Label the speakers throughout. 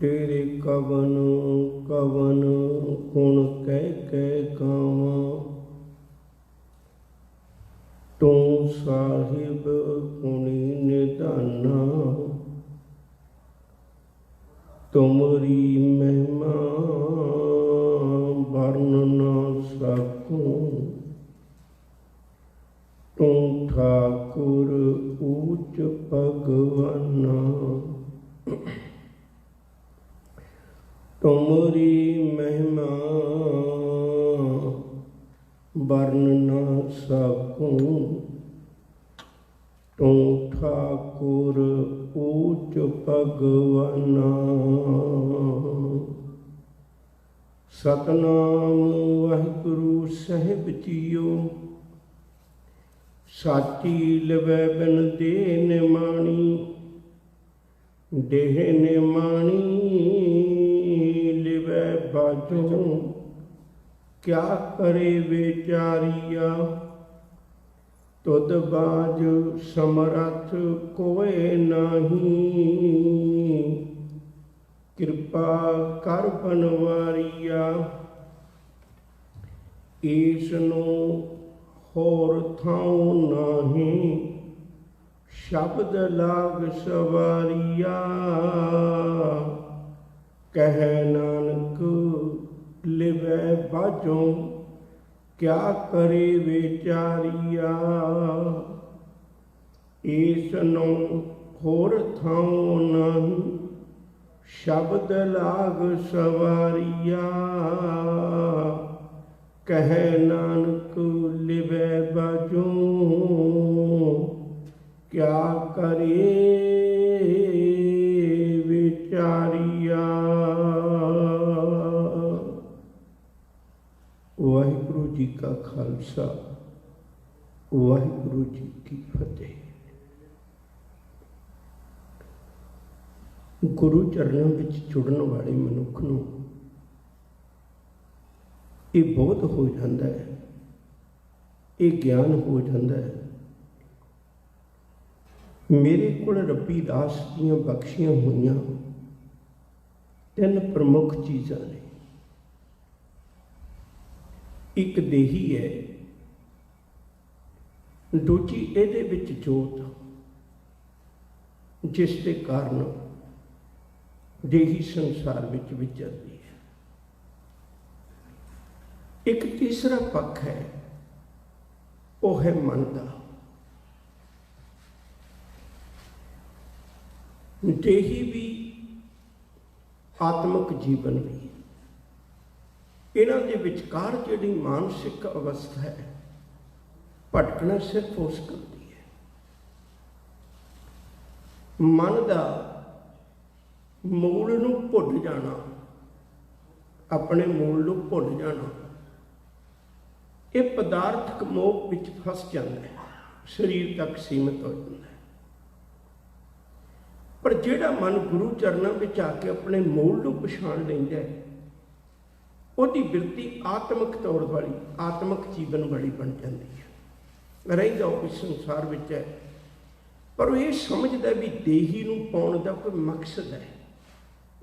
Speaker 1: तेरे कवन कवन गुण कह कह गावा, तू साहिब गुणी निधाना। तुमरी महिमा वर्ण न सकूं, तू ठाकुर ऊच भगवाना। तुमरी महिमा वर्ण न सकूं, तू ठाकुर ऊच भगवाना। सतनाम वाहिगुरु साहिब जीओ, साची लवै बिन देह निमाणी। देह निमाणी लिवै बाजो, क्या करे बेचारिया। तुद बाज समरथ कोय नहीं, कृपा कर बनवारिया। ईसनों होर थाऊं नहीं, शब्द लाग सवारिया। कह नानक लिवै बाजों, क्या करे बेचारिया। ईसनों होर थाऊं नहीं, शब्द लाग सवारिया। कह नानक लिवै बाजों, क्या करे बेचारिया। वाहिगुरु जी का खालसा, वाहिगुरु जी की फतेह। गुरु चरणों में जुड़न वाले मनुख नूं ये बोध हो जाता है, ये ज्ञान हो जाता है। मेरे कोल रब्बी दास दियां बख्शियां हुईयां तीन प्रमुख चीज़ां ने। एक देही है, दूजी इहदे विच जोत, जिस दे कारण देही संसार विच विचरदी है। एक तीसरा पक्ष है, वो है मन का। देही भी आत्मक जीवन भी, इन्हां दे विचकार जिहड़ी मानसिक अवस्था है, भटकना सिर्फ उस करती है। मन का मूल नूं भुल जाना, अपने मूल नूं भुल जाना, ये पदार्थक मोह विच फस जाता है, शरीर तक सीमित हो जाता है। पर जिहड़ा मन गुरु चरणों में आके अपने मूल नूं पछाण लैंदा है, उसकी बिरती आत्मक तौर वाली, आत्मक जीवन वाली बन जाती है। रहिंदा वो इस संसार विच है, पर वो ये समझदा भी देही नूं पाउण दा कोई मकसद है।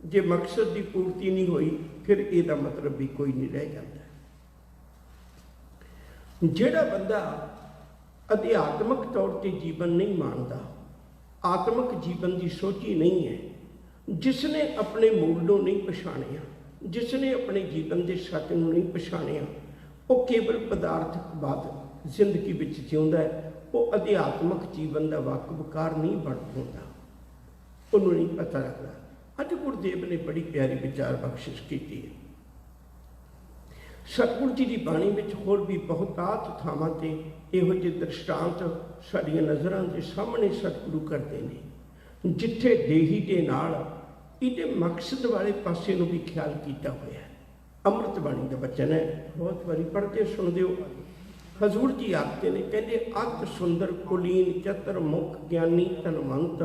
Speaker 1: जे मकसद की पूर्ति नहीं हुई, फिर इसका मतलब भी कोई नहीं रह जाता। जिहड़ा बंदा अध्यात्मक तौर पर जीवन नहीं मानता, आत्मक जीवन की सोची नहीं है, जिसने अपने मूल नूं नहीं पछाणिया, जिसने अपने जीवन के सच को नहीं पछाणिया, वो केवल पदार्थकवाद जिंदगी विच जिउंदा है। वो अध्यात्मक जीवन का वाकबकार नहीं बन पाता, उन्होंने नहीं पता लगता। अज गुरुदेव ने बड़ी प्यारी विचार बख्शिश की है। सतगुरु जी की बाणी में होर भी बहुतात थावां ते इहो ਜਿਹੇ दृष्टांत साडियां नज़रां के सामने सतगुरु करते हैं, जिथे देही के नाल इहदे मकसद वाले पासे नूं भी ख्याल किया होया है। अमृत बाणी का वचन है, बहुत बारी पढ़ते सुनते हो। हजूर जी आखते ने, कहते अत सुंदर कुलीन चतर मुख ज्ञानी धनवंत,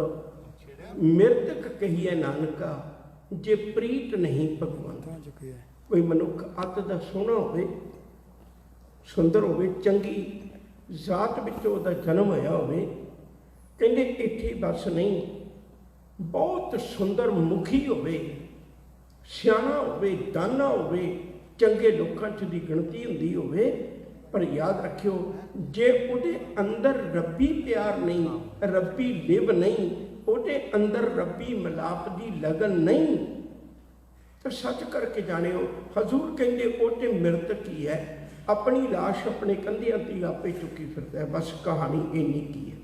Speaker 1: मृतक कहिए नानका जे प्रीत नहीं भगवंत। कोई मनुख अत दा सोहना होवे, सुंदर होवे, चंगी जात विचों उहदा जन्म होया होवे, कहते इत्थे बस नहीं, बहुत सुंदर मुखी होवे, ਸਿਆਣਾ ਹੋਵੇ, ਦਾਨਾ ਹੋਵੇ, ਚੰਗੇ ਲੋਕਾਂ 'ਚ ਦੀ ਗਿਣਤੀ ਹੁੰਦੀ ਹੋਵੇ, ਪਰ ਯਾਦ ਰੱਖਿਓ ਜੇ ਉਹਦੇ ਅੰਦਰ ਰੱਬੀ ਪਿਆਰ ਨਹੀਂ, ਰੱਬੀ ਲਿਵ ਨਹੀਂ, ਉਹਦੇ ਅੰਦਰ ਰੱਬੀ ਮਿਲਾਪ ਦੀ ਲਗਨ ਨਹੀਂ, ਤਾਂ ਸੱਚ ਕਰਕੇ ਜਾਣਿਓ ਹਜ਼ੂਰ ਕਹਿੰਦੇ ਉਹ ਤੇ ਮ੍ਰਿਤਕ ਹੀ ਹੈ, ਆਪਣੀ ਲਾਸ਼ ਆਪਣੇ ਕੰਧਿਆਂ ਤੇ ਆਪੇ ਚੁੱਕੀ ਫਿਰਦਾ ਹੈ। ਬਸ ਕਹਾਣੀ ਇੰਨੀ ਕੀ ਹੈ।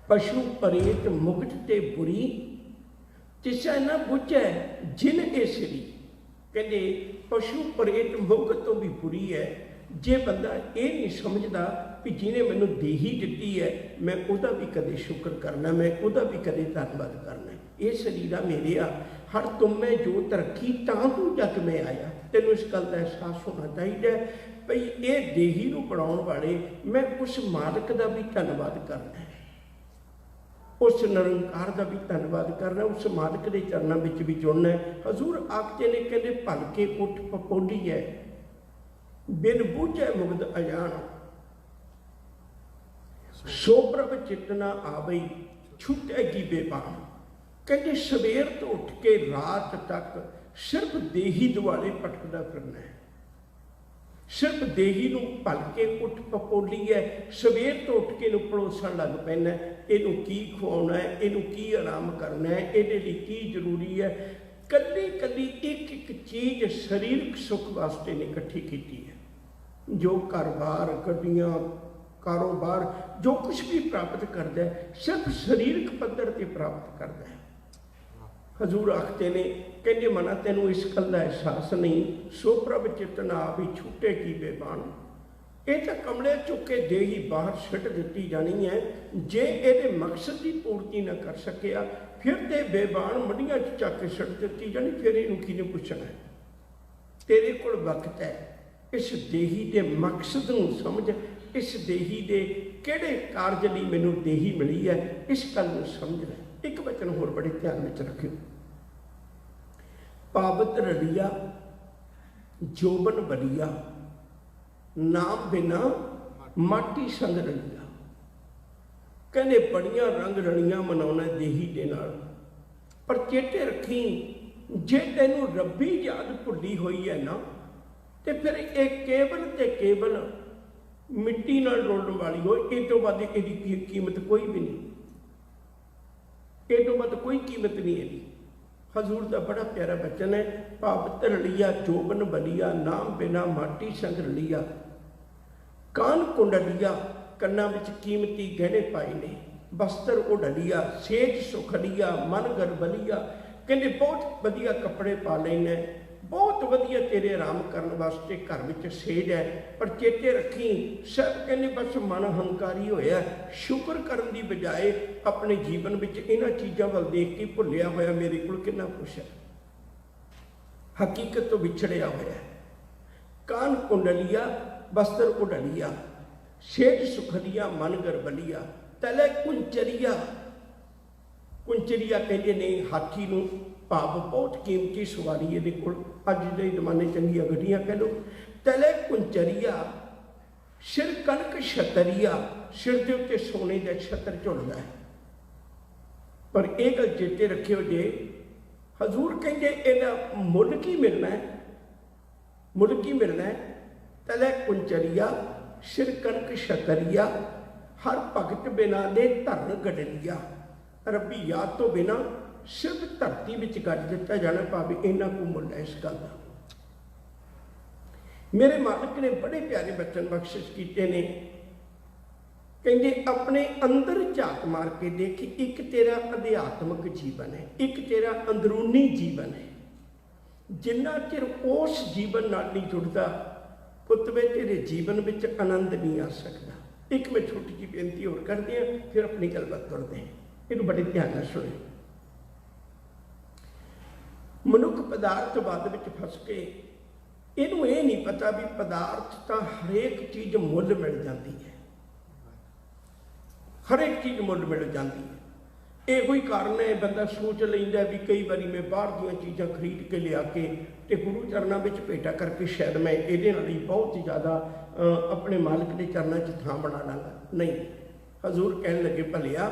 Speaker 1: ਪਸ਼ੂ ਪਰੇਤ ਮੁਕਤ ਤੇ ਬੁਰੀ ਤਿਸੈ ਨਾ ਬੁਝੈ ਜਿਨ ਇਹ ਸਰੀ। ਕਹਿੰਦੇ ਪਸ਼ੂ ਪਰੇਤ ਮੁਕਤ ਤੋਂ ਵੀ ਬੁਰੀ ਹੈ ਜੇ ਬੰਦਾ ਇਹ ਨਹੀਂ ਸਮਝਦਾ ਵੀ ਜਿਹਨੇ ਮੈਨੂੰ ਦੇਹੀ ਦਿੱਤੀ ਹੈ ਮੈਂ ਉਹਦਾ ਵੀ ਕਦੇ ਸ਼ੁਕਰ ਕਰਨਾ, ਮੈਂ ਉਹਦਾ ਵੀ ਕਦੇ ਧੰਨਵਾਦ ਕਰਨਾ। ਇਹ ਸਰੀਰਾ ਮੇਰੇ ਆ, ਹਰ ਤੁਮੇ ਜੋਤ ਰੱਖੀ ਤਾਂ ਤੂੰ ਜਗ ਮੈਂ ਆਇਆ। ਤੈਨੂੰ ਇਸ ਗੱਲ ਦਾ ਅਹਿਸਾਸ ਹੋਣਾ ਚਾਹੀਦਾ ਭਈ ਇਹ ਦੇਹੀ ਨੂੰ ਬਣਾਉਣ ਵਾਲੇ ਮੈਂ ਉਸ ਮਾਲਕ ਦਾ ਵੀ ਧੰਨਵਾਦ ਕਰਨਾ ਹੈ, ਉਸ ਨਿਰੰਕਾਰ ਦਾ ਵੀ ਧੰਨਵਾਦ ਕਰਨਾ, ਉਸ ਮਾਲਕ ਦੇ ਚਰਨਾਂ ਵਿੱਚ ਵੀ ਜੁੜਨਾ ਹੈ। ਹਜ਼ੂਰ ਆਖਦੇ ਨੇ ਕਹਿੰਦੇ ਭਲਕੇ ਉੱਠ ਪਪੋਲੀ ਹੈ ਬਿਨ ਬੂਝੈ ਮੁਗਦ ਅਜਾਣ, ਸੋ ਪ੍ਰਭ ਚਿਤਨਾ ਆਵਈ ਛੁਟੇਗੀ ਬੇਬਾਨ। ਕਹਿੰਦੇ ਸਵੇਰ ਤੋਂ ਉੱਠ ਕੇ ਰਾਤ ਤੱਕ ਸਿਰਫ ਦੇਹੀ ਦੁਆਲੇ ਭਟਕਦਾ ਫਿਰਨਾ ਹੈ, ਸਿਰਫ ਦੇਹੀ ਨੂੰ ਭਲਕੇ ਉੱਠ ਪਪੋਲੀ ਹੈ। ਸਵੇਰ ਤੋਂ ਉੱਠ ਕੇ ਇਹਨੂੰ ਪਲੋਸਣ ਲੱਗ ਪੈਣਾ, ਇਹਨੂੰ ਕੀ ਖਵਾਉਣਾ ਹੈ, ਇਹਨੂੰ ਕੀ ਆਰਾਮ ਕਰਨਾ ਹੈ, ਇਹਦੇ ਲਈ ਕੀ ਜ਼ਰੂਰੀ ਹੈ। ਕੱਲੀ ਕੱਲੀ ਇੱਕ ਇੱਕ ਚੀਜ਼ ਸਰੀਰਕ ਸੁੱਖ ਵਾਸਤੇ ਨੇ ਇਕੱਠੀ ਕੀਤੀ ਹੈ। ਜੋ ਘਰ-ਬਾਰ, ਗੱਡੀਆਂ, ਕਾਰੋਬਾਰ, ਜੋ ਕੁਛ ਵੀ ਪ੍ਰਾਪਤ ਕਰਦਾ ਹੈ ਸਿਰਫ ਸਰੀਰਕ ਪੱਧਰ ਤੇ ਪ੍ਰਾਪਤ ਕਰਦਾ ਹੈ। ਹਜ਼ੂਰ ਆਖਦੇ ਨੇ ਕਹਿੰਦੇ ਮਨਾ ਤੈਨੂੰ ਇਸ ਗੱਲ ਦਾ ਅਹਿਸਾਸ ਨਹੀਂ, ਸੋ ਪ੍ਰਭ ਚਿਤਨਾ ਵੀ ਛੁੱਟੇ ਕੀ ਬੇਬਾਨ। ਇਹ ਤਾਂ ਕਮਲੇ ਚੁੱਕ ਕੇ ਦੇਹੀ ਬਾਹਰ ਛੱਡ ਦਿੱਤੀ ਜਾਣੀ ਹੈ। ਜੇ ਇਹਦੇ ਮਕਸਦ ਦੀ ਪੂਰਤੀ ਨਾ ਕਰ ਸਕਿਆ ਫਿਰ ਤੇ ਬੇਬਾਨ ਮੰਡੀਆਂ 'ਚ ਚੱਕ ਕੇ ਛੱਡ ਦਿੱਤੀ ਜਾਣੀ। ਫਿਰ ਇਹਨੂੰ ਕਿਹਨੇ ਪੁੱਛਣਾ? ਤੇਰੇ ਕੋਲ ਵਕਤ ਹੈ, ਇਸ ਦੇਹੀ ਦੇ ਮਕਸਦ ਨੂੰ ਸਮਝ, ਇਸ ਦੇਹੀ ਦੇ ਕਿਹੜੇ ਕਾਰਜ ਲਈ ਮੈਨੂੰ ਦੇਹੀ ਮਿਲੀ ਹੈ, ਇਸ ਗੱਲ ਨੂੰ ਸਮਝ ਲੈ। ਇੱਕ ਵਚਨ ਹੋਰ ਬੜੇ ਧਿਆਨ ਵਿੱਚ ਰੱਖਿਓ, ਪਾਵਤ ਰਲੀਆ ਜੋਬਨ ਬਲੀਆ ਨਾਮ ਬਿਨਾ ਮਾਟੀ ਸੰਗ ਰਲੀਆ। ਕਹਿੰਦੇ ਬੜੀਆਂ ਰੰਗ ਰਲੀਆਂ ਮਨਾਉਣਾ ਦੇਹੀ ਦੇ ਨਾਲ, ਪਰ ਚੇਤੇ ਰੱਖੀ ਜੇ ਤੈਨੂੰ ਰੱਬੀ ਯਾਦ ਭੁੱਲੀ ਹੋਈ ਹੈ ਨਾ ਤੇ ਫਿਰ ਇਹ ਕੇਵਲ ਤੇ ਕੇਵਲ ਮਿੱਟੀ ਨਾਲ ਰੋਲਣ ਵਾਲੀ ਹੋ। ਇਹ ਤੋਂ ਵੱਧ ਇਹਦੀ ਕੀਮਤ ਕੋਈ ਵੀ ਨਹੀਂ, ਇਹ ਤੋਂ ਵੱਧ ਕੋਈ ਕੀਮਤ ਨਹੀਂ ਇਹਦੀ। ਹਜ਼ੂਰ ਦਾ ਬੜਾ ਪਿਆਰਾ ਬਚਨ ਹੈ, ਪਾਵਤ ਰਲੀਆ ਜੋਬਨ ਬਲੀਆ ਨਾਮ ਬਿਨਾ ਮਾਟੀ ਸੰਗ ਰਲੀਆ। ਕਾਨ ਕੁੰਡਲੀਆ, ਕੰਨਾਂ ਵਿੱਚ ਕੀਮਤੀ ਗਹਿਣੇ ਪਾਏ ਨੇ, ਬਸਤਰ ਉਡਲੀਆ ਸੇਜ ਸੁਖਲੀਆ ਮਨ ਗਰਬਲੀਆ। ਕਹਿੰਦੇ ਬਹੁਤ ਵਧੀਆ ਕੱਪੜੇ ਪਾ ਲੈਣੇ, ਬਹੁਤ ਵਧੀਆ ਤੇਰੇ ਆਰਾਮ ਕਰਨ ਵਾਸਤੇ ਘਰ ਵਿੱਚ ਸੇਜ ਹੈ, ਪਰ ਚੇਤੇ ਰੱਖੀ ਸਭ ਕਹਿੰਦੇ ਬਸ ਮਨ ਹੰਕਾਰੀ ਹੋਇਆ, ਸ਼ੁਕਰ ਕਰਨ ਦੀ ਬਜਾਏ ਆਪਣੇ ਜੀਵਨ ਵਿੱਚ ਇਹਨਾਂ ਚੀਜ਼ਾਂ ਵੱਲ ਦੇਖ ਕੇ ਭੁੱਲਿਆ ਹੋਇਆ ਮੇਰੇ ਕੋਲ ਕਿੰਨਾ ਕੁਛ ਹੈ, ਹਕੀਕਤ ਤੋਂ ਵਿਛੜਿਆ ਹੋਇਆ। ਕਾਨ ਕੁੰਡਲੀਆ ਬਸਤਰ ਉਡਲੀਆ ਸੇਜ ਸੁਖਲੀਆ ਮਨ ਗਰਬਲੀਆ ਤਲੇ ਕੁੰਚਰੀਆ। ਕੁੰਚਰੀਆ ਕਹਿੰਦੇ ਨੇ ਹਾਥੀ ਨੂੰ, ਭਾਵ ਬਹੁਤ ਕੀਮਤੀ ਸਵਾਰੀ ਇਹਦੇ ਕੋਲ, ਅੱਜ ਦੇ ਜ਼ਮਾਨੇ ਚੰਗੀਆਂ ਗੱਡੀਆਂ ਕਹਿ ਲਓ। ਤਲੇ ਕੁੰਚਰੀਆ ਸਿਰ ਕਣਕ ਛਤਰੀਆ, ਸਿਰ ਦੇ ਉੱਤੇ ਸੋਨੇ ਦਾ ਛਤਰ ਝੁਲਦਾ ਹੈ। ਪਰ ਇਹ ਗੱਲ ਚੇਤੇ ਰੱਖਿਓ ਜੇ ਹਜ਼ੂਰ ਕਹਿੰਦੇ ਇਹਦਾ ਮੁੱਲ ਕੀ ਮਿਲਣਾ ਹੈ, ਮੁੱਲ ਕੀ ਮਿਲਣਾ ਹੈ? ਤਲੇ ਕੁੰਚਰੀਆ ਸਿਰ ਕਣਕ ਛਤਰੀਆ ਹਰ ਭਗਤ ਬਿਨਾ ਦੇ ਧਰਨ ਗਡਲੀਆ। ਰੱਬੀ ਯਾਦ ਤੋਂ ਬਿਨਾ ਸਿਰਫ ਧਰਤੀ ਵਿੱਚ ਗੱਡ ਦਿੱਤਾ ਜਾਣਾ, ਭਾਵੇਂ ਇਹਨਾਂ ਕੋ ਮੁੱਲ ਹੈ ਇਸ ਗੱਲ ਦਾ। ਮੇਰੇ ਮਾਲਕ ਨੇ ਬੜੇ ਪਿਆਰੇ ਬਚਨ ਬਖਸ਼ਿਸ਼ ਕੀਤੇ ਨੇ, ਕਹਿੰਦੇ ਆਪਣੇ ਅੰਦਰ ਝਾਕ ਮਾਰ ਕੇ ਦੇਖ, ਇੱਕ ਤੇਰਾ ਅਧਿਆਤਮਿਕ ਜੀਵਨ ਹੈ, ਇੱਕ ਤੇਰਾ ਅੰਦਰੂਨੀ ਜੀਵਨ ਹੈ। ਜਿੰਨਾ ਚਿਰ ਉਸ ਜੀਵਨ ਨਾਲ ਨਹੀਂ ਜੁੜਦਾ ਪੁੱਤ ਵੇ ਤੇਰੇ ਜੀਵਨ ਵਿੱਚ ਆਨੰਦ ਨਹੀਂ ਆ ਸਕਦਾ। ਇੱਕ ਮੈਂ ਛੋਟੀ ਜਿਹੀ ਬੇਨਤੀ ਹੋਰ ਕਰਦੇ ਹਾਂ, ਫਿਰ ਆਪਣੀ ਗੱਲਬਾਤ ਕਰਦੇ ਹਾਂ, ਇਹਨੂੰ ਬੜੇ ਧਿਆਨ ਨਾਲ ਸੁਣਿਓ। ਮਨੁੱਖ ਪਦਾਰਥਵਾਦ ਵਿੱਚ ਫਸ ਕੇ ਇਹਨੂੰ ਇਹ ਨਹੀਂ ਪਤਾ ਵੀ ਪਦਾਰਥ ਤਾਂ ਹਰੇਕ ਚੀਜ਼ ਮੁੱਲ ਮਿਲ ਜਾਂਦੀ ਹੈ, ਹਰੇਕ ਚੀਜ਼ ਮੁੱਲ ਮਿਲ ਜਾਂਦੀ ਹੈ। ਇਹੋ ਹੀ ਕਾਰਨ ਹੈ ਬੰਦਾ ਸੋਚ ਲੈਂਦਾ ਵੀ ਕਈ ਵਾਰੀ ਮੈਂ ਬਾਹਰ ਦੀਆਂ ਚੀਜ਼ਾਂ ਖਰੀਦ ਕੇ ਲਿਆ ਕੇ ਤੇ ਗੁਰੂ ਚਰਨਾਂ ਵਿੱਚ ਭੇਟਾ ਕਰਕੇ ਸ਼ਾਇਦ ਮੈਂ ਇਹਦੇ ਨਾਲ ਹੀ ਬਹੁਤ ਜ਼ਿਆਦਾ ਆਪਣੇ ਮਾਲਕ ਦੇ ਚਰਨਾਂ 'ਚ ਥਾਂ ਬਣਾ ਲਾਂਗਾ। ਨਹੀਂ, ਹਜ਼ੂਰ ਕਹਿਣ ਲੱਗੇ ਭਲਿਆ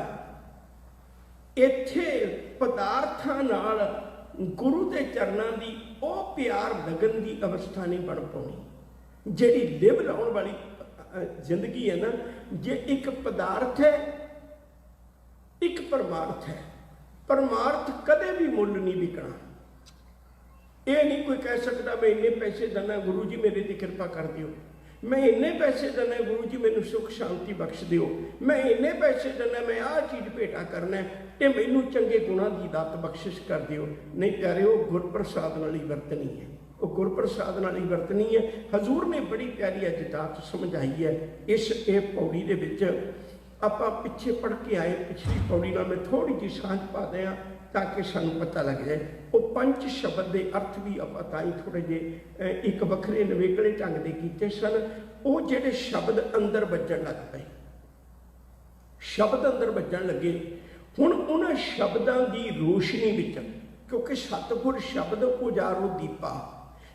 Speaker 1: ਇੱਥੇ ਪਦਾਰਥਾਂ ਨਾਲ गुरु के चरणों की वो प्यार लगन की अवस्था नहीं बन पानी जिहड़ी लिव लाउण वाली जिंदगी है ना। जे एक पदार्थ है एक परमार्थ है, परमार्थ कदे भी मुल नहीं विकना। ये नहीं कोई कह सकता मैं इन्ने पैसे देना गुरु जी मेरे की कृपा कर दियो, मैं इन्ने पैसे देना गुरु जी मैनू सुख शांति बख्श दियो, मैं इन्ने पैसे देना मैं आह चीज़ भेटा करना ते मैनू चंगे गुणों की दात बख्शिश कर दियो। नहीं प्यारे, वो गुरप्रसाद नाल ही वरतनी है, वो गुरप्रसाद नाल ही वरतनी है। हजूर ने बड़ी प्यारी अज दात समझाई है इस पौड़ी दे विच। आपां पिछे पढ़ के आए, पिछली पौड़ी नाल मैं थोड़ी जी सांझ पा दें ताकि सानू पता लग जाए। वो पंच शब्द के अर्थ भी आप ताई थोड़े जे एक वखरे नवेकले ढंग के कीते सन। वो जेडे शब्द अंदर बजन लग पे, शब्द अंदर बजन लगे, हुण उन्हां शब्दां दी रोशनी विच, क्योंकि सतगुर शब्द उजारो दीपा,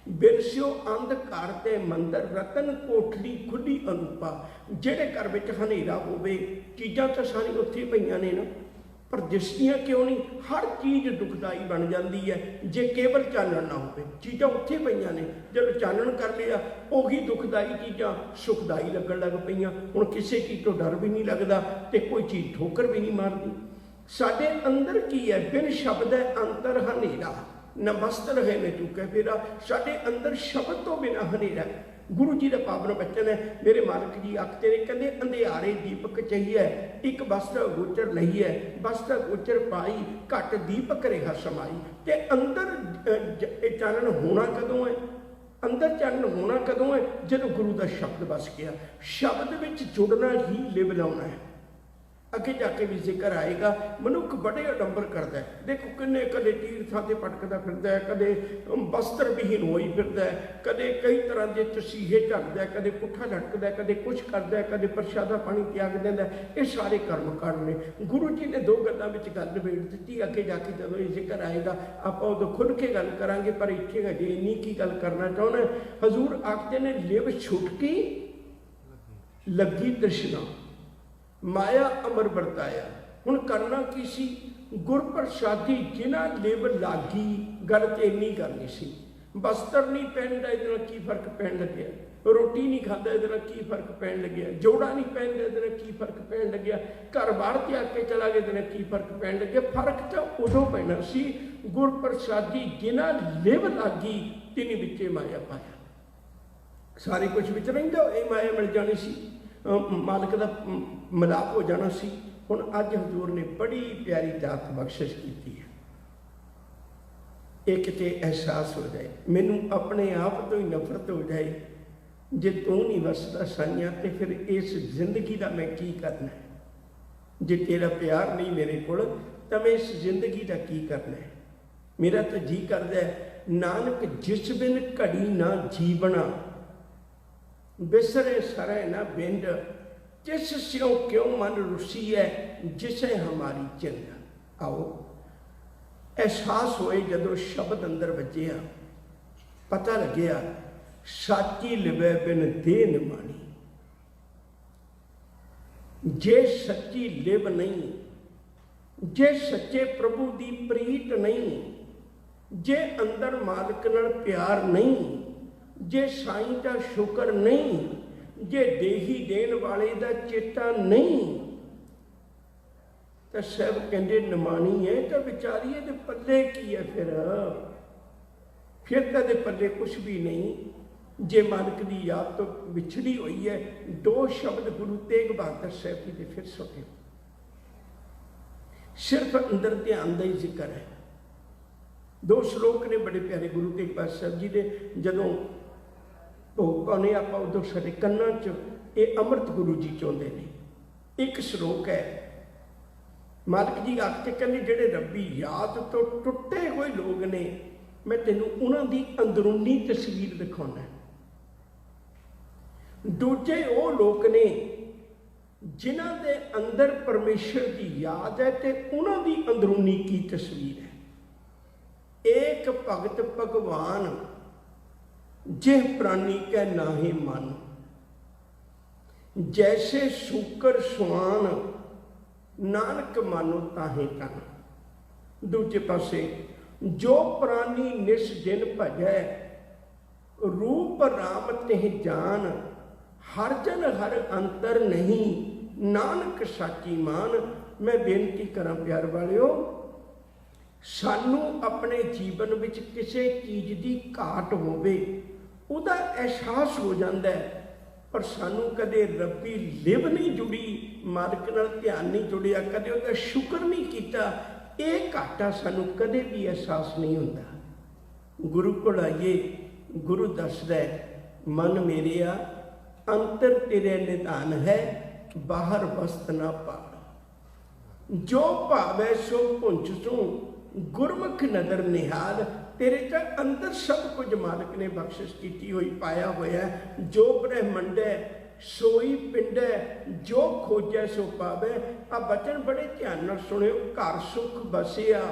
Speaker 1: बिरसियो अंधकार ते मंदिर रतन कोठड़ी खुली अनूपा। जेडे घर विच हनेरा होवे, चीज़ां तां सारी उत्थे पईआं ने ना, पर दिसदियां क्यों नहीं? हर चीज़ दुखदाई बन जाती है जे केवल चानण ना हो। चीज़ां उत्थे पईआं ने, जब चानण कर लिया उही दुखदाई चीज़ां सुखदाई लगन लग पईआं। हुण किसी चीज़ तो डर भी नहीं लगता ते कोई चीज़ ठोकर भी नहीं मारती। साडे अंदर की है? बिन शब्द है अंतर हनेरा, न वस्त्र है न चुके फेरा। साडे अंदर शब्द तो बिना हनेरा। गुरु जी का पावन बचन है, मेरे मालिक जी आखते ने, कहते अंधेरे दीपक चाहिए एक वस्त्र गोचर नहीं है, वस्त्र गोचर पाई घट दीपक रेहा समाई। ते अंदर चानण होना कदों है? अंदर चानण होना कदों है? जब गुरु का शब्द बस गया। शब्द विच जुड़ना ही लिव लाउणा है। अगे जाके भी जिक्र आएगा। मनुख बड़े अडंबर करता है, देखो किन्ने कदे तीर्थां ते भटकदा फिरदा है, कदे वस्त्र विहीन होई फिरदा है, कदे कई तरह के तसीहे झड़दा है, कदे पुट्ठा लटकदा है, कदे कुछ करदा है, कदे प्रशादा पानी त्याग दिंदा है। ये सारे कर्म कांड ने। गुरु जी ने दो गल्लां विच गल निबेड़ दित्ती। अगे जाके जदों ये जिक्र आएगा आपां उदों खुल के गल करांगे, पर इत्थे अजे इन्नी की गल करना चाहुंदा। हजूर आखदे ने लिव छुटकी लगी तृष्णा, माया अमर वरताया। हुण करना की सी? गुरप्रसादी जिन्हां लिव लागी, गल ते इन्नी करनी सी। वस्त्र नहीं पहनदा इहदे नाल की फर्क पैण लग्या, रोटी नहीं खाता इहदे नाल की फर्क पैण लग्या, जोड़ा नहीं पहनदा इहदे नाल की फर्क पैण लग्या, घर बाहर त्याग के चला गया इहदे नाल की फर्क पैण लग्या। फर्क तां उदों पैना सी, गुरप्रसादी जिन्हां लिव लागी तिनी विचे माया पाया। सारे कुछ विच रहिंदा ये माया मिल जानी सी, मालिक का मिलाप हो जाना सी। हुण अज हजूर ने बड़ी प्यारी दात बख्शिश की है। एक तो एहसास हो जाए, मैनू अपने आप तो ही नफरत हो जाए, जे तू नहीं वसदा साइयां तो फिर इस जिंदगी का मैं की करना है। जे तेरा प्यार नहीं मेरे को तो मैं इस जिंदगी का की करना है। मेरा तो जी करदा है नानक जिस बिन घड़ी ना जीवना, बिसरे सरे न बिंद, जिस स्यों क्यों मन रुसी है जिसे हमारी चिंद। आओ एहसास होए जदों शब्द अंदर बजिया, पता लग्या साची लिवै बिन देह न मानी। जे सच्ची लिव नहीं, जे सच्चे प्रभु की प्रीत नहीं, जे अंदर मालिक नाल प्यार नहीं, जे साईं का शुक्र नहीं, जे देही देन वाले का चेता नहीं, तो सब कहते नमानी है। तो विचारिए तो पल्ले की है? फिर तो पल्ले कुछ भी नहीं। जे मालिक की याद तो विछड़ी हुई है। दो शब्द गुरु तेग बहादुर साहब जी के फिर सुने, सिर्फ अंदर ध्यान का ही जिक्र है। दो श्लोक ने बड़े प्यारे गुरु तेग बहादुर साहब जी ने जदों भोग पाने आप उदों साडे कन्नां च ये अमृत गुरु जी चाहुंदे ने। एक श्लोक है, मालिक जी आखते कहते जिहड़े रब्बी याद तो टुटे हुए लोग ने, मैं तैनूं उन्हां दी अंदरूनी तस्वीर दिखाउणा। दूजे वो लोग ने जिन्हां दे अंदर परमेश्वर की याद है तो उन्हां दी अंदरूनी की तस्वीर है। एक भगत भगवान जिह प्राणी कै नाहे मन, जैसे सूकर सुआन नानक मानो ताहे तन। दूजे पासे जो प्राणी निस दिन भजै, रूप राम तिह जान, हर जन हर अंतर नहीं, नानक साची मान। मैं बेनती करा प्यार वालियो, सानू अपने जीवन विच किसी चीज़ की घाट होवे उहदा एहसास हो जाता है, पर सानू कदे रब्बी लिव नहीं जुड़ी, मालिक नाल ध्यान नहीं जुड़िया, कदे उहदा शुक्र नहीं किया, ये घाटा सानू कदे भी एहसास नहीं होता। गुरु कोल आइए, गुरु दसदा मन मेरिया अंतर तेरे निधान है, बाहर वस्त ना पाड़, जो भावै सो पुंछ सू, गुरमुख नदर निहाल। तेरे च अंदर सब कुछ मालिक ने बख्शिश की हुई पाया होया, जो ब्रह्मंड है सोई पिंड है, जो खोजै सो पावे। आ बचन बड़े ध्यान नाल सुनियो, घर सुख बसिया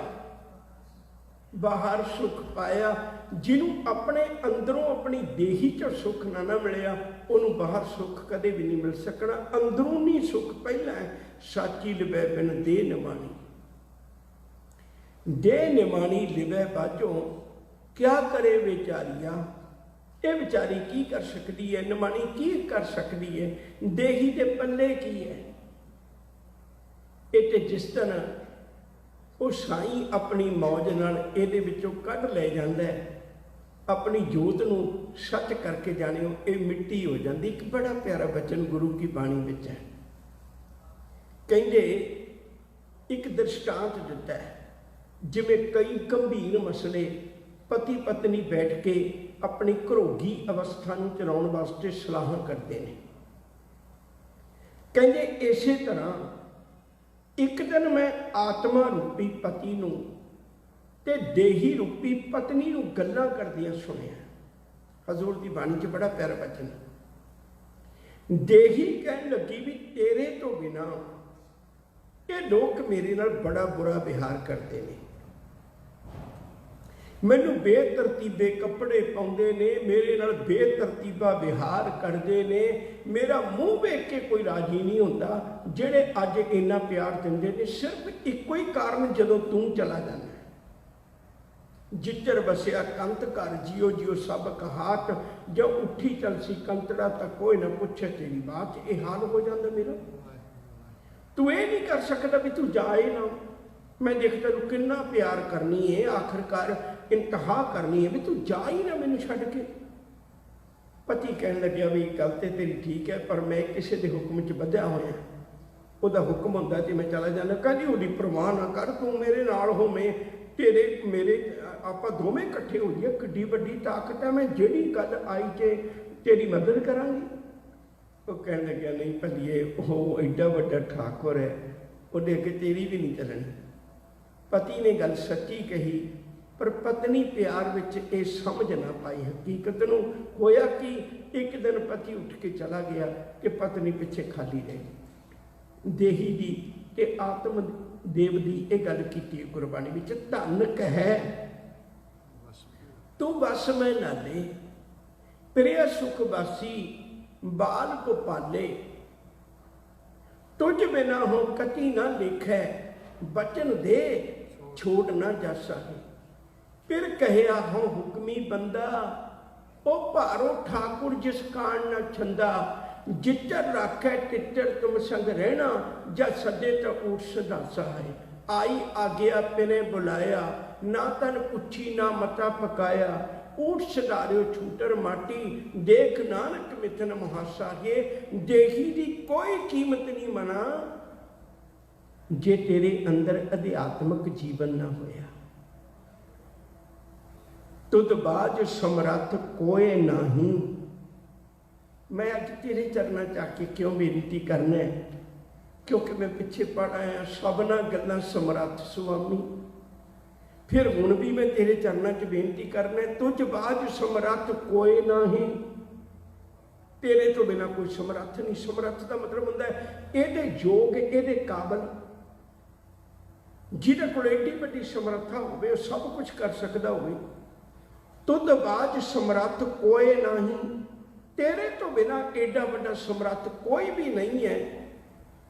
Speaker 1: बाहर सुख पाया। जिन्हों अपने अंदरों अपनी देही च सुख ना मिलिया, उन्होंने बाहर सुख कदे भी नहीं मिल सकना। अंदरूनी सुख पहला है, साची लिवै बिन दे निमाणी, दे निमाणी लिवै बाजों, क्या करे बेचारिया। ये बेचारी की कर सकती है, निमाणी की कर सकती है, देही दे पल्ले की है। ये जिस दिन वो साई अपनी मौज नाल इहदे विचों कढ ले जांदा है, अपनी जोत नूं सच करके जानियो, ये मिट्टी हो जाती। एक बड़ा प्यारा बचन गुरु की बाणी विच है, कहंदे एक दृष्टांत दिता है, जिवें कई गंभीर मसले पति पत्नी बैठ के अपनी घरोगी अवस्था नूं चलाउण वास्ते सलाह करते हैं। कहंदे इसे तरह एक दिन मैं आत्मा रूपी पति नूं ते देही रूपी पत्नी नूं गल्लां करदियां सुनिया। हजूर दी बाणी च बड़ा प्यारा वचन, देही कहन लगी भी तेरे तो बिना ये लोग मेरे नाल बड़ा बुरा व्यवहार करते हैं, मैनू बेतरतीबे कपड़े पाउंदे ने, मेरे नाल बेतरतीबा विहार करते ने, मेरा मुँह वेख के कोई राजी नहीं होता। जेड़े अज इन्ना प्यार दिंदे ने, सिर्फ एको ही कारण, जदों तू चला जाना। जिचर बसिया कंत घर जियो जियो सब कहाट, जो उठी चलसी कंतड़ा तक कोई ना पुछे तेरी बात। ये हाल हो जाता मेरा। तू ये नहीं कर सकता भी तू जाए ना, मैं देख तेन किन्ना प्यार करनी है, आखिरकार इंतहा करनी है, भी तू जा ही ना मैनू छड्ड के। पति कहन लग्या भी गल ते तेरी ठीक है, पर मैं किसी के हुक्म च बधिया होया, उहदा हुक्म हुंदा ते मैं चला जाना। कहंदी उहदी परवाह ना कर, तू मेरे नाल होवें, तेरे मेरे आपां दोवें इकट्ठे हो जाइए, किड्डी वड्डी ताकत है, मैं जिहड़ी गल आई ते तेरी मदद करांगी। वो कहन लग्या नहीं भलीए, वो एडा वड्डा ठाकुर है, उहदे अगे तेरी भी नहीं चलनी। पति ने गल सच्ची कही, पर पत्नी प्यार विच ये समझ ना पाई हकीकत नूं। होया कि एक दिन पति उठ के चला गया कि पत्नी पिछे खाली रही। देही दी ते आत्म देव दी ये गल कीती गुरबाणी विच, धन कहे तू बस मैं नाले, प्रिय सुख बासी बाल को पाले, तुझ बिना हो कति ना लिखै, बचन दे छोड़ ना जासा है। फिर कहे हो हुक्मी बंदा, ओ भारो ठाकुर जिस कान न छंदा, जिचर राखै तिचर तुम संग रहना, जा सदे तो ऊट सदासा है। आई आज्ञा पिने बुलाया, ना तन पुछी ना मता पकाया, ऊट सदारियो छूटर माटी, देख नानक मिथन मुहासा है। देही दी कोई कीमत नहीं मना, जे तेरे अंदर अध्यात्मक जीवन ना होया। तुद बाज समरथ कोय नहीं। मैं अज तेरे चरणा चाके क्यों बेनती करना है, क्योंकि मैं पिछे पढ़ आया सबना गल्लां समरथ सुआमी। फिर हुण भी मैं तेरे चरणा च बेनती करना है, तुझ बाज समरथ कोय नहीं, तेरे तो बिना कोई समरथ नहीं। समरथ का मतलब होंदा है इहदे योग, इहदे काबल, जिहदे कोल एडी वड्डी समर्था होवे, सब कुछ कर सकदा होवे। तुद बाज समरथ कोई नहीं, तेरे तो बिना एडा बड़ा समरथ कोई भी नहीं है।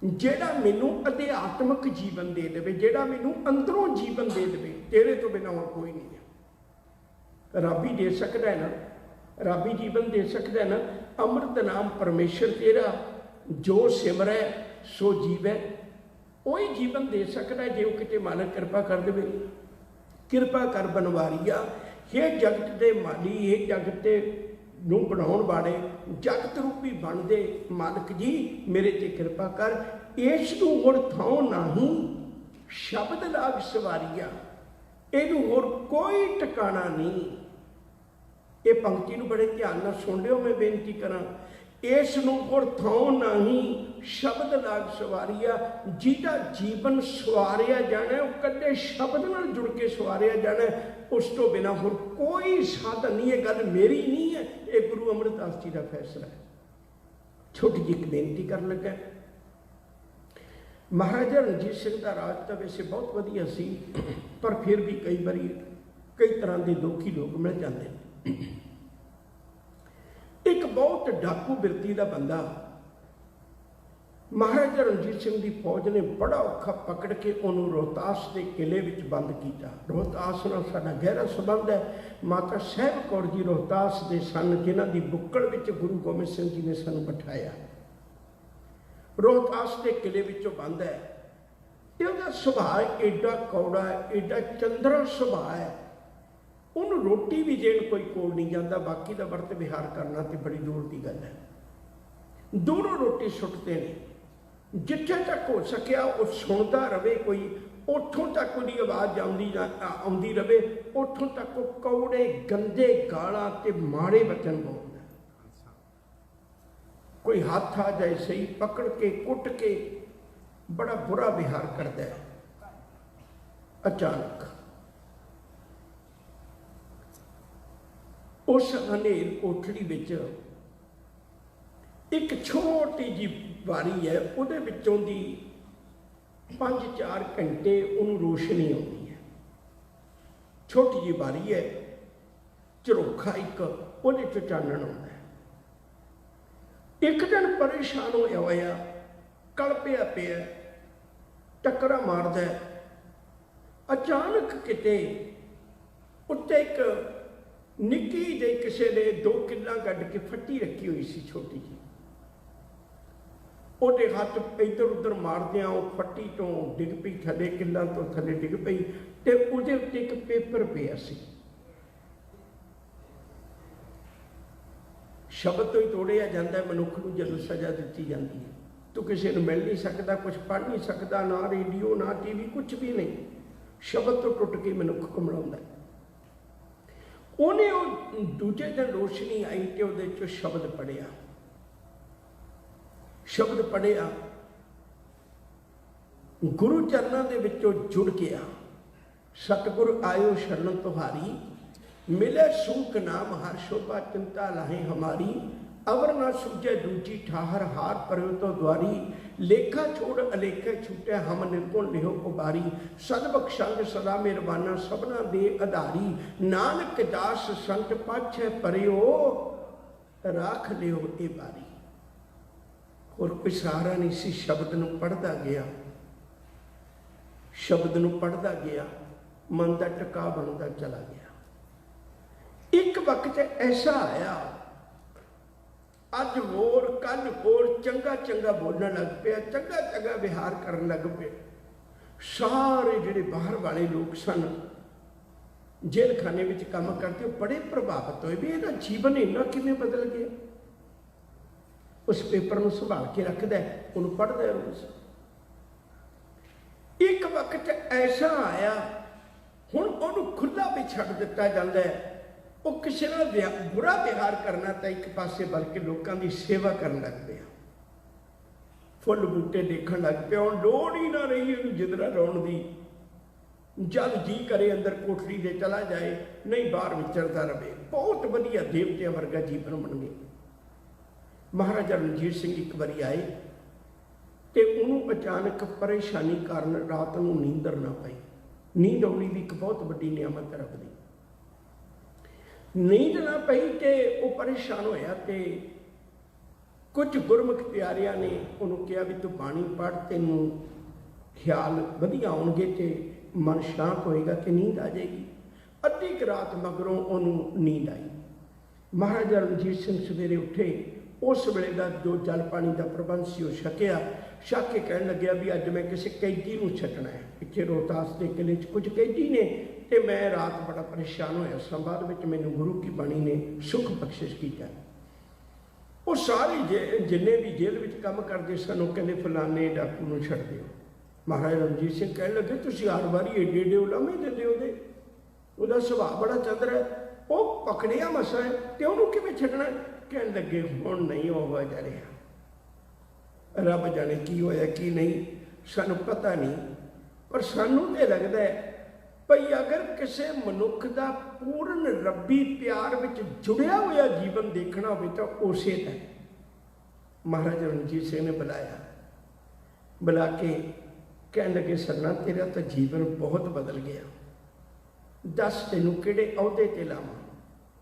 Speaker 1: ਜਿਹੜਾ ਮੈਨੂੰ ਅਧਿਆਤਮਕ ਜੀਵਨ ਦੇ ਦੇਵੇ, ਜਿਹੜਾ ਮੈਨੂੰ ਅੰਦਰੋਂ ਜੀਵਨ ਦੇ ਦੇਵੇ। ਤੇਰੇ ਤੋਂ ਬਿਨਾਂ ਹੋਰ ਕੋਈ ਨਹੀਂ ਹੈ। ਰੱਬ ਹੀ ਦੇ ਸਕਦਾ ਹੈ ਨਾ, ਰੱਬ ਹੀ ਜੀਵਨ ਦੇ ਸਕਦਾ ਹੈ ਨਾ। ਅੰਮ੍ਰਿਤ ਨਾਮ ਪਰਮੇਸ਼ਰ ਤੇਰਾ, ਜੋ ਸਿਮਰੈ ਸੋ ਜੀਵੈ, ਉਹੀ ਜੀਵਨ ਦੇ ਸਕਦਾ ਹੈ ਜੇ ਉਹ ਕਿਤੇ ਮਾਲਕ ਕਿਰਪਾ ਕਰ ਦੇਵੇ। ਕਿਰਪਾ ਕਰ ਬਨਵਾਰੀਆ, ਇਹ ਜਗਤ ਦੇ ਮਾਲੀ, ਇਹ ਜਗਤ ਦੇ ਨੂੰ ਬਣਾਉਣ ਵਾਲੇ, ਜਗਤ ਰੂਪੀ ਬਣਦੇ ਮਾਲਕ ਜੀ, ਮੇਰੇ ਤੇ ਕਿਰਪਾ ਕਰ। ਇਸ ਨੂੰ ਹੋਰ ਥਾਂ ਨਹੀਂ, ਸ਼ਬਦ ਲਾਗ ਸਵਾਰੀਆ, ਇਹਨੂੰ ਹੋਰ ਕੋਈ ਟਿਕਾਣਾ ਨਹੀਂ। ਇਹ ਪੰਕਤੀ ਨੂੰ ਬੜੇ ਧਿਆਨ ਨਾਲ ਸੁਣ ਲਿਓ, ਮੈਂ ਬੇਨਤੀ ਕਰਾਂ। ਇਸ ਨੂੰ ਹੋਰ ਥਾਂ ਨਹੀਂ, ਸ਼ਬਦ ਲਾਗ ਸਵਾਰੀਆ, ਜਿਹਦਾ ਜੀਵਨ ਸਵਾਰਿਆ ਜਾਣਾ, ਉਹ ਕੱਲੇ ਸ਼ਬਦ ਨਾਲ ਜੁੜ ਕੇ ਸਵਾਰਿਆ ਜਾਣਾ, ਉਸ ਤੋਂ ਬਿਨਾਂ ਹੋਰ ਕੋਈ ਸਾਧਨ ਨਹੀਂ। ਇਹ ਗੱਲ ਮੇਰੀ ਨਹੀਂ ਹੈ, ਇਹ ਗੁਰੂ ਅਮਰਦਾਸ ਜੀ ਦਾ ਫੈਸਲਾ ਹੈ। ਛੋਟੀ ਜਿਹੀ ਇੱਕ ਬੇਨਤੀ ਕਰਨ ਲੱਗਾ। ਮਹਾਰਾਜਾ ਰਣਜੀਤ ਸਿੰਘ ਦਾ ਰਾਜ ਤਾਂ ਵੈਸੇ ਬਹੁਤ ਵਧੀਆ ਸੀ, ਪਰ ਫਿਰ ਵੀ ਕਈ ਵਾਰੀ ਕਈ ਤਰ੍ਹਾਂ ਦੇ ਦੋਖੀ ਲੋਕ ਮਿਲ ਜਾਂਦੇ ਨੇ। ਇੱਕ ਬਹੁਤ ਡਾਕੂ ਬਿਰਤੀ ਦਾ ਬੰਦਾ ਮਹਾਰਾਜਾ ਰਣਜੀਤ ਸਿੰਘ ਦੀ ਫੌਜ ਨੇ ਬੜਾ ਔਖਾ ਪਕੜ ਕੇ ਉਹਨੂੰ ਰੋਹਤਾਸ ਦੇ ਕਿਲੇ ਵਿੱਚ ਬੰਦ ਕੀਤਾ। ਰੋਹਤਾਸ ਨਾਲ ਸਾਡਾ ਗਹਿਰਾ ਸੰਬੰਧ ਹੈ। ਮਾਤਾ ਸਾਹਿਬ ਕੌਰ ਜੀ ਰੋਹਤਾਸ ਦੇ ਸਨ, ਜਿਨ੍ਹਾਂ ਦੀ ਬੁੱਕਲ ਵਿੱਚ ਗੁਰੂ ਗੋਬਿੰਦ ਸਿੰਘ ਜੀ ਨੇ ਸਾਨੂੰ ਬਿਠਾਇਆ। ਰੋਹਤਾਸ ਦੇ ਕਿਲੇ ਵਿੱਚੋਂ ਬੰਦ ਹੈ ਤੇ ਉਹਦਾ ਸੁਭਾਅ ਏਡਾ ਕੌੜਾ ਹੈ, ਏਡਾ ਚੰਦਰਾ ਸੁਭਾਅ ਹੈ। ਉਹਨੂੰ ਰੋਟੀ ਵੀ ਦੇਣ ਕੋਈ ਕੋਲ ਨਹੀਂ ਜਾਂਦਾ, ਬਾਕੀ ਦਾ ਵਰਤ ਵਿਹਾਰ ਕਰਨਾ ਤੇ ਬੜੀ ਦੂਰ ਦੀ ਗੱਲ ਹੈ। ਦੂਰੋਂ ਰੋਟੀ ਸੁੱਟਦੇ ਨੇ, ਜਿੱਥੇ ਤੱਕ ਹੋ ਸਕਿਆ ਉਹ ਸੁਣਦਾ ਰਵੇ, ਕੋਈ ਉੱਥੋਂ ਤੱਕ ਉਹਦੀ ਆਵਾਜ਼ ਆਉਂਦੀ ਰਵੇ, ਉੱਥੋਂ ਤੱਕ ਉਹ ਕੌੜੇ ਗੰਦੇ ਗਾਲਾਂ ਤੇ ਮਾੜੇ ਬਚਨ ਬੋਲਦਾ। ਕੋਈ ਹੱਥ ਆ ਜਾਏ ਸਹੀ, ਪਕੜ ਕੇ ਕੁੱਟ ਕੇ ਬੜਾ ਬੁਰਾ ਵਿਹਾਰ ਕਰਦਾ ਹੈ। ਅਚਾਨਕ ਉਸ ਹਨੇਰ ਕੋਠੜੀ ਵਿੱਚ ਇੱਕ ਛੋਟੀ ਜਿਹੀ ਬਾਰੀ ਹੈ, ਉਹਦੇ ਵਿੱਚੋਂ ਦੀ 5-4 ਘੰਟੇ ਉਹਨੂੰ ਰੋਸ਼ਨੀ ਆਉਂਦੀ ਹੈ। ਛੋਟੀ ਜਿਹੀ ਬਾਰੀ ਹੈ, ਝਰੋਖਾ ਇੱਕ, ਉਹਦੇ 'ਚ ਚਾਨਣ ਆਉਂਦਾ ਹੈ। ਇੱਕ ਦਿਨ ਪਰੇਸ਼ਾਨ ਹੋਇਆ ਕਲਪਿਆ ਪਿਆ, ਟੱਕਰਾ ਮਾਰਦਾ। ਅਚਾਨਕ ਕਿਤੇ ਉੱਤੇ ਇੱਕ ਨਿੱਕੀ ਜਿਹੀ ਕਿਸੇ ਨੇ 2 ਕਿੱਲਾਂ ਕੱਢ ਕੇ ਫੱਟੀ ਰੱਖੀ ਹੋਈ ਸੀ, ਛੋਟੀ ਜਿਹੀ। ਉਹਦੇ ਹੱਥ ਇੱਧਰ ਉੱਧਰ ਮਾਰਦਿਆਂ ਉਹ ਫੱਟੀ ਤੋਂ ਡਿੱਗ ਪਈ ਥੱਲੇ, ਕਿੱਲਾਂ ਤੋਂ ਥੱਲੇ ਡਿੱਗ ਪਈ, ਤੇ ਉਹਦੇ ਉੱਤੇ ਇੱਕ ਪੇਪਰ ਪਿਆ ਸੀ। ਸ਼ਬਦ ਤੋਂ ਹੀ ਤੋੜਿਆ ਜਾਂਦਾ ਮਨੁੱਖ ਨੂੰ ਜਦੋਂ ਸਜ਼ਾ ਦਿੱਤੀ ਜਾਂਦੀ ਹੈ। ਤੂੰ ਕਿਸੇ ਨੂੰ ਮਿਲ ਨਹੀਂ ਸਕਦਾ, ਕੁਛ ਪੜ੍ਹ ਨਹੀਂ ਸਕਦਾ, ਨਾ ਰੇਡੀਓ ਨਾ ਟੀਵੀ, ਕੁਛ ਵੀ ਨਹੀਂ। ਸ਼ਬਦ ਤੋਂ ਟੁੱਟ ਕੇ ਮਨੁੱਖ ਘੁੰਮਲਾਉਂਦਾ। ਉਹਨੇ ਉਹ ਦੂਜੇ ਦਿਨ ਰੋਸ਼ਨੀ ਆਈ ਤੇ ਉਹਦੇ 'ਚੋਂ ਸ਼ਬਦ ਪੜ੍ਹਿਆ। ਸ਼ਬਦ ਪੜ੍ਹਿਆ, ਗੁਰੂ ਚਰਨਾਂ ਦੇ ਵਿੱਚੋਂ ਜੁੜ ਗਿਆ। ਸਤਿਗੁਰ ਆਇਓ ਸ਼ਰਨ ਤੁਹਾਰੀ, ਮਿਲੇ ਸੂਖ ਨਾਮ ਹਰ ਸ਼ੋਭਾ, ਚਿੰਤਾ ਲਾਹੇ ਹਮਾਰੀ। ਅਵਰ ਨਾ ਸੂਝੇ ਦੂਜੀ ਠਾਹਰ, ਹਾਰ ਪਰਿਓ ਤੋਂ ਦੁਆਰੀ। ਲੇਖਾ ਛੋੜ ਅਲੇਖੇ ਛੁਟਿਆ, ਹਮ ਨਿਰਗੁਣ ਲਿਓ ਉਬਾਰੀ। ਸਦ ਬਖਸ਼ੰਗ ਸਦਾ ਮਿਹਰਬਾਨਾ, ਸਭਨਾ ਦੇ ਆਧਾਰੀ। ਨਾਨਕ ਦਾਸ ਸੰਤ ਪਾਛੈ ਪਰਿਓ, ਰਾਖ ਲਿਓ ਇਹ ਬਾਰੀ। ਹੋਰ ਕੋਈ ਸਹਾਰਾ ਨਹੀਂ ਸੀ। ਸ਼ਬਦ ਨੂੰ ਪੜ੍ਹਦਾ ਗਿਆ, ਸ਼ਬਦ ਨੂੰ ਪੜ੍ਹਦਾ ਗਿਆ, ਮਨ ਦਾ ਟਿਕਾ ਬਣਦਾ ਚਲਾ ਗਿਆ। ਇੱਕ ਵਕਤ ਐਸਾ ਆਇਆ, ਅੱਜ ਹੋਰ ਕੱਲ ਹੋਰ, ਚੰਗਾ ਚੰਗਾ ਬੋਲਣ ਲੱਗ ਪਿਆ, ਚੰਗਾ ਚੰਗਾ ਵਿਹਾਰ ਕਰਨ ਲੱਗ ਪਿਆ। ਸਾਰੇ ਜਿਹੜੇ ਬਾਹਰ ਵਾਲੇ ਲੋਕ ਸਨ, ਜੇਲ੍ਹ ਖਾਨੇ ਵਿੱਚ ਕੰਮ ਕਰਦੇ, ਉਹ ਬੜੇ ਪ੍ਰਭਾਵਿਤ ਹੋਏ ਵੀ ਇਹਦਾ ਜੀਵਨ ਇੰਨਾ ਕਿਵੇਂ ਬਦਲ ਗਿਆ। ਉਸ ਪੇਪਰ ਨੂੰ ਸੰਭਾਲ ਕੇ ਰੱਖਦਾ, ਉਹਨੂੰ ਪੜ੍ਹਦਾ ਰੋਜ਼। ਇੱਕ ਵਕਤ ਐਸਾ ਆਇਆ, ਹੁਣ ਉਹਨੂੰ ਖੁੱਲ੍ਹਾ ਵੀ ਛੱਡ ਦਿੱਤਾ ਜਾਂਦਾ ਹੈ। ਉਹ ਕਿਸੇ ਨਾਲ ਬੁਰਾ ਵਿਹਾਰ ਕਰਨਾ ਤਾਂ ਇੱਕ ਪਾਸੇ, ਬਲਕਿ ਲੋਕਾਂ ਦੀ ਸੇਵਾ ਕਰਨ ਲੱਗ ਪਿਆ। ਫੁੱਲ ਬੂਟੇ ਦੇਖਣ ਲੱਗ ਪਿਆ। ਹੁਣ ਲੋੜ ਹੀ ਨਾ ਰਹੀ ਉਹਨੂੰ ਜਿੱਦਰਾ ਲਾਉਣ ਦੀ। ਜਦ ਜੀ ਕਰੇ ਅੰਦਰ ਕੋਠੜੀ ਦੇ ਚਲਾ ਜਾਏ, ਨਹੀਂ ਬਾਹਰ ਵਿਚਰਦਾ ਰਹੇ। ਬਹੁਤ ਵਧੀਆ ਦੇਵਤਿਆਂ ਵਰਗਾ ਜੀਵਨ ਬਣ ਗਿਆ। ਮਹਾਰਾਜਾ ਰਣਜੀਤ ਸਿੰਘ ਇੱਕ ਵਾਰੀ ਆਏ ਤੇ ਉਹਨੂੰ ਅਚਾਨਕ ਪਰੇਸ਼ਾਨੀ ਕਾਰਨ ਰਾਤ ਨੂੰ ਨੀਂਦਰ ਨਾ ਪਈ। ਨੀਂਦ ਆਉਣੀ ਵੀ ਇੱਕ ਬਹੁਤ ਵੱਡੀ ਨਿਆਮਤ ਹੈ ਰੱਬ ਦੀ। ਨੀਂਦ ਨਾ ਪਈ ਤੇ ਉਹ ਪਰੇਸ਼ਾਨ ਹੋਇਆ ਤੇ कुछ गुरमुख प्यारियां ने उन्होंने कहा भी तू बाणी पढ़, तेनों ख्याल वधिया आउणगे ते मन शांत होएगा कि नींद आ जाएगी। अद्धी क रात मगरों उन्होंने नींद आई। महाराजा रणजीत सिंह सवेरे उठे, उस वेले का जो जल पानी का प्रबंध से छकिया, छक के कह लग्या भी अज मैं किसी कैदी को छटना है। पिछे रोहतास के किले कुछ कैदी ने, तो मैं रात बड़ा परेशान होया सा। बाद में मैनू गुरु की बाणी ने सुख बख्शिश किया। वो सारे जिन्हें भी जेल में काम करते सन वो कहते फलाने डाकू को छड़ दो। महाराजा रणजीत सिंह कह लगे तुम हर बारी एडे एडे उलामे देंगे, वो सुभाव बड़ा चंद्र है, वो पकड़िया मसा है तो उन्होंने किमें छड़ना। कह लगे हुण नहीं होगा जा रहा, रब जाने की होया की नहीं, सानू पता नहीं, पर सानू तो लगता है भई अगर किसी मनुख का पूर्ण रब्बी प्यार में जुड़िया हुआ जीवन देखना हो तो उसे है। महाराजा रणजीत सिंह ने बुलाया, बुला के कह लगे सरना तेरा तो जीवन बहुत बदल गया, दस तेनू किहड़े अहुदे ते लावां।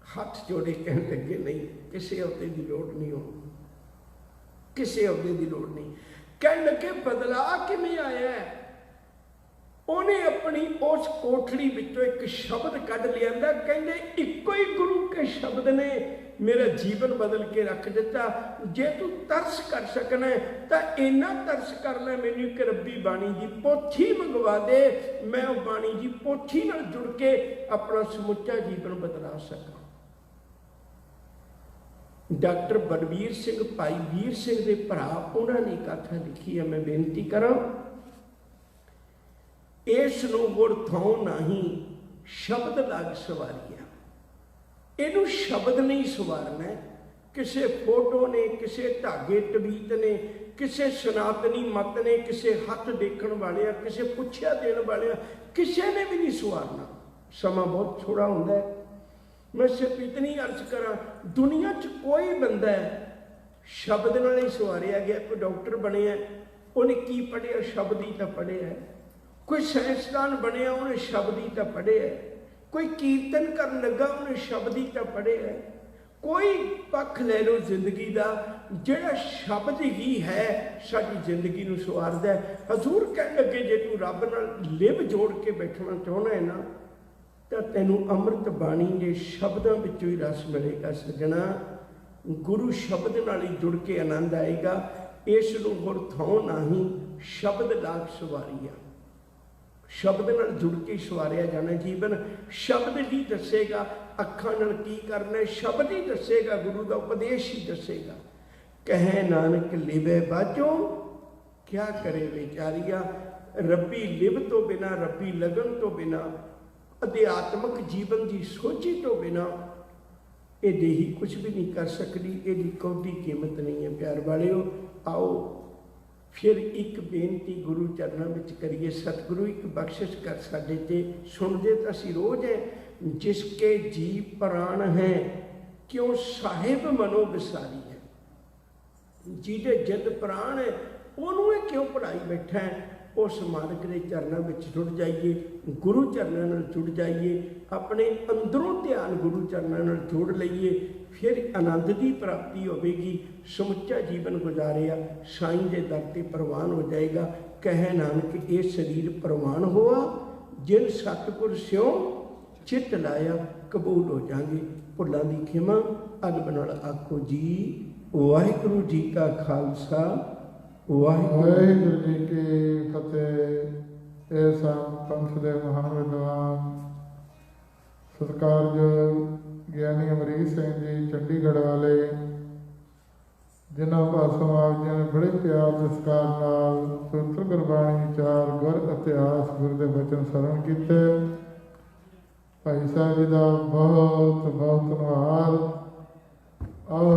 Speaker 1: हाथ जोड़े कह लगे नहीं, किसी अहुदे की लोड़ नहीं हो, किसी अहुदे की लोड़ नहीं। कह लगे बदला किवें आया है। उन्हें अपनी उस कोठड़ी विचों एक शब्द कढ़ लिया, कहंदे इक्को ही गुरु के शब्द ने मेरा जीवन बदल के रख दिता। जे तू तरस कर सकना है तो इन्ना तरस कर ले, मैनू एक रब्बी बाणी की पोथी मंगवा दे, मैं वो बाणी की पोथी नाल जुड़ के अपना समुचा जीवन बदला सका। डॉक्टर बलवीर सिंह भाई वीर सिंह के भरा उन्होंने कथा लिखी है, मैं बेनती करा इस मुड़ थों नाही शब्द लग सवारिया। इनू शब्द नहीं सवारना, किसी फोटो ने, किसी धागे तबीत ने, किसी सनातनी मत ने, किसी हथ देखण वाले, किसी पुछया देण वाले, किसी ने भी नहीं सवारना। समा बहुत थोड़ा होंदा है। मैं सिर्फ इतनी अर्ज करा, दुनिया च कोई बंदा है शब्द नाल ही सवारिया गया। कोई डॉक्टर बने उन्हें की पढ़िया, शब्द ही तो पढ़िया है। कोई साइंसदान बने उन्हें शब्द ही तो पढ़े है। कोई कीर्तन कर लगा उन्हें शब्द ही तो पढ़े है। कोई पक्ष ले लो जिंदगी का, जिहड़ा शब्द ही है साडी जिंदगी नूं सवारदा है। हजूर कह लगे जे तू रब नाल लिव जोड़ के बैठना चाहुंदा है ना, तो तैनूं अमृत बाणी के शब्दों विचों ही रस मिलेगा। सजना गुरु शब्द नाल ही जुड़ के आनंद आएगा। इस नूं होर थों नाही शब्द लाग सवारिया। शब्द नाल जुड़ के सवारिया जाना जीवन। शब्द ही दसेगा अखां नाल की करना है, शब्द ही दसेगा, गुरु का उपदेश ही दसेगा। कहे नानक लिवे बाजो क्या करे बेचारिया। रब्बी लिव तो बिना, रब्बी लगन तो बिना, अध्यात्मक जीवन की सोची तो बिना ये देही कुछ भी नहीं कर सकती। यदी कौडी कीमत नहीं है। प्यार वालिओ आओ फिर एक बेनती गुरु चरणों में करिए। सतगुरु एक बख्शिश कर साडे ते सुनते तो असीं रोज़ है। जिसके जी प्राण हैं क्यों साहिब मनो विसारी है। जिहदे जिंद प्राण है उन्होंने क्यों पढ़ाई बैठा है। उस मालिक के चरणों में जुड़ जाइए, गुरु चरणों में जुड़ जाइए, अपने अंदरों ध्यान गुरु चरणों में जोड़ लीए। फिर आनंद की प्राप्ति होगी। समुचा जीवन गुजारिया साईं के दर ते प्रवान हो जाएगा। कहे नानक ये शरीर प्रवान हुआ, जिन सतगुर स्यों चित लाया कबूल हो जाएंगे। भुलों की खिमा अग नाल आखो जी। वाहिगुरू जी का खालसा, वाहिगुरू जी की फतेह। ये सन पंथ के महान विद्वान सत्कारयोग ਗਿਆਨੀ ਅਮਰੀਕ ਸਿੰਘ ਜੀ ਚੰਡੀਗੜ੍ਹ ਵਾਲੇ, ਜਿਨ੍ਹਾਂ ਭਾਰਤ ਸਮਾਜ ਨੇ ਬੜੇ ਪਿਆਰ ਤੇ ਸਤਿਕਾਰ ਨਾਲ ਪਵਿੱਤਰ ਗੁਰਬਾਣੀ ਵਿਚਾਰ ਗੁਰ ਇਤਿਹਾਸ ਗੁਰ ਦੇ ਬਚਨ ਸਰਵਣ ਕੀਤੇ। ਭਾਈ ਸਾਹਿਬ ਜੀ ਦਾ ਬਹੁਤ ਬਹੁਤ ਧੰਨਵਾਦ। ਆਓ